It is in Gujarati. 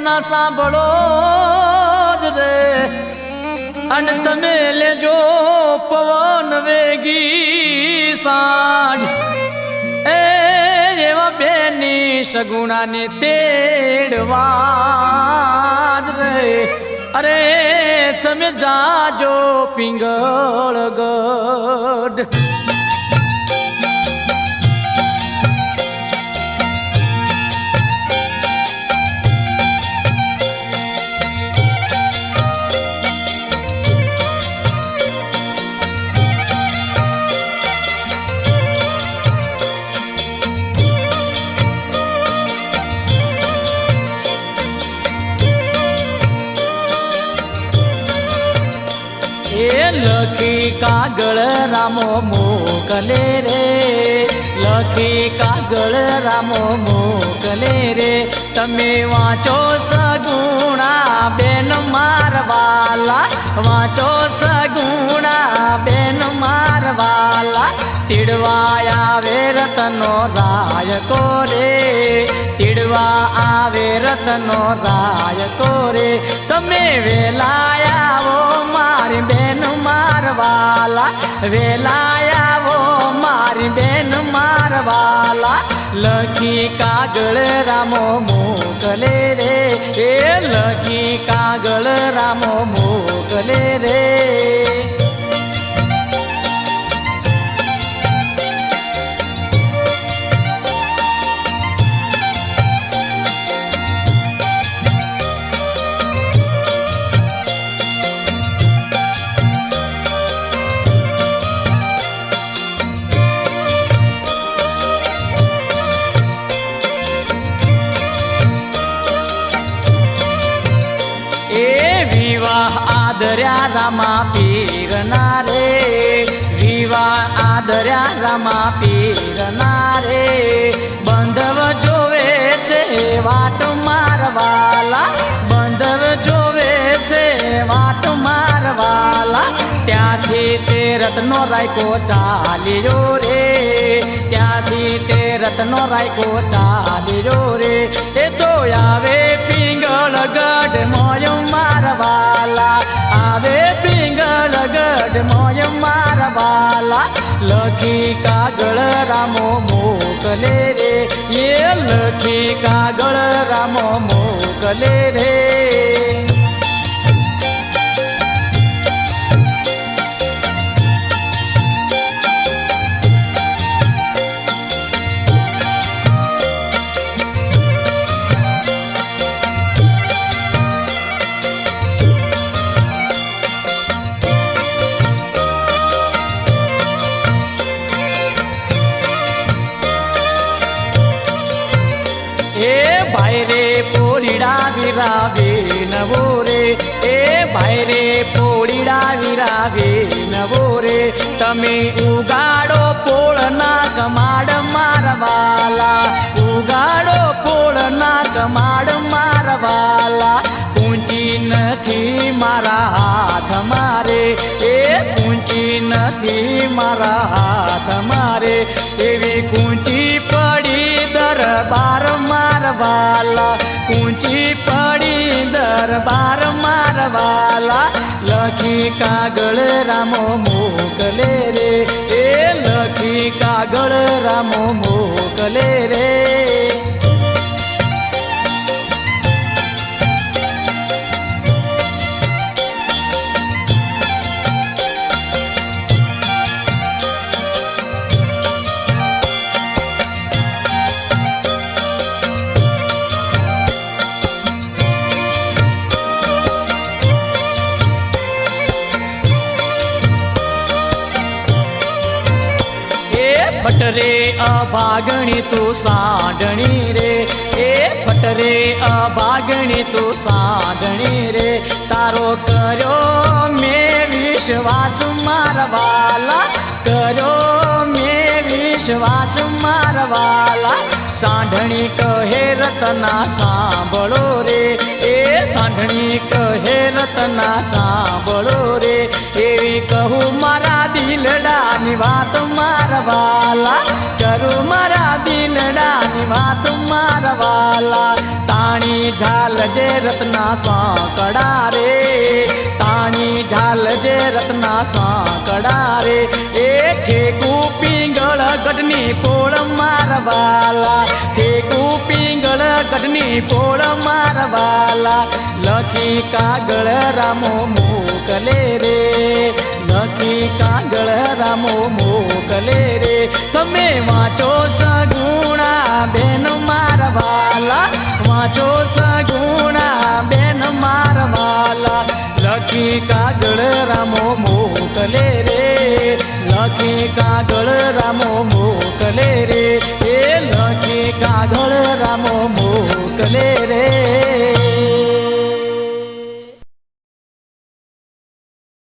રતના સાંભળો જ રે અને તમે લેજો પવન વેગી સાંજ એ એવા બેની સગુણાને તેડવા જ રે અરે તમે જાજો પિંગળગઢ લખી કાગળ રામો મોકલે રે લખી કાગળ રામો મોકલે રે તમે વાંચો સગુણા બેન મારવાલા વાંચો સગુણા બેન મારવાલા તીડવા આવે રતનો રાયકો રે તીડવા આવે રતનો રાયકો રે તમે વેલાયાવો મારી બેન મારવાલા વેલાયાવો મારી બેન મારવાલા લખી કાગળ રામો મોકલે રે એ લખી કાગળ રામો મોકલે રે આદર્યા રામા પીરના રે વિવાહ આદર્યા રામા પીરના રે બંધવ જોવે છે વાટ મારવાલા બંધવ જોવે છે વાટ મારવાલા ત્યાંથી તે રત્નો રાયકો ચાલ્યો રે ત્યાંથી તે રત્નો રાયકો ચાલ્યો રે એ તો આવે પિંગળગઢ મોય મારવાલા આવે પિંગળગઢ મોય મારવાલા લખી કાગળ રામો મોકલે રે એ લખી કાગળ રામો મોકલે રે ભાઈ રે પોળીડા વિરાવે નવો રે એ ભાઈ રે પોળીડા વિરાવે નવો રે તમે ઉગાડો પોળના કમાડ મારવાલા ઉગાડો પોળના કમાડ મારવાલા પૂંચી નથી મારા હાથ મારે એ પૂંચી નથી મારા હાથ મારે એવી કૂંચી પડી દરબાર મારવાલા ઊંચી પડી દરબાર મારવાલા લખી કાગળ રામો મોકલે રે એ લખી કાગળ રામો મોકલે રે ફટરે અભાગણી તું સાંઢણી રે એ ફટરે અભાગણી તું સાંઢણી રે તારો કર્યો મેં વિશ્વાસ મારવાલા કર્યો મેં વિશ્વાસ મારવાલા સાંઢણી કહે રતના સાંભળો રે એ સાંઢણી કહે રતના સાંભળો રે એવી કહું મારા દિલડાની વાત મારવાલા કરું મારા દિલડાની વાત મારા વાલા તાણી ઝાલ જે રત્ના સાંકડા રે તાણી ઝાલ જે રત્ના સાંકડા રે એ ઠેકું પિંગળ ગઢની પોળ મારા વાલા ઠેકું પિંગળ ગઢની પોળ મારા વાલા લખી કાગળ રામો મોકલે રે લખી કાગળ રામો મોકલે રે તમે વાંચો સગુણા બેન મારા વાલા વાંચો સગુણા બેન મારા વાલા લખી કાગળ રામો મોકલે રે લખી કાગળ રામો મોકલે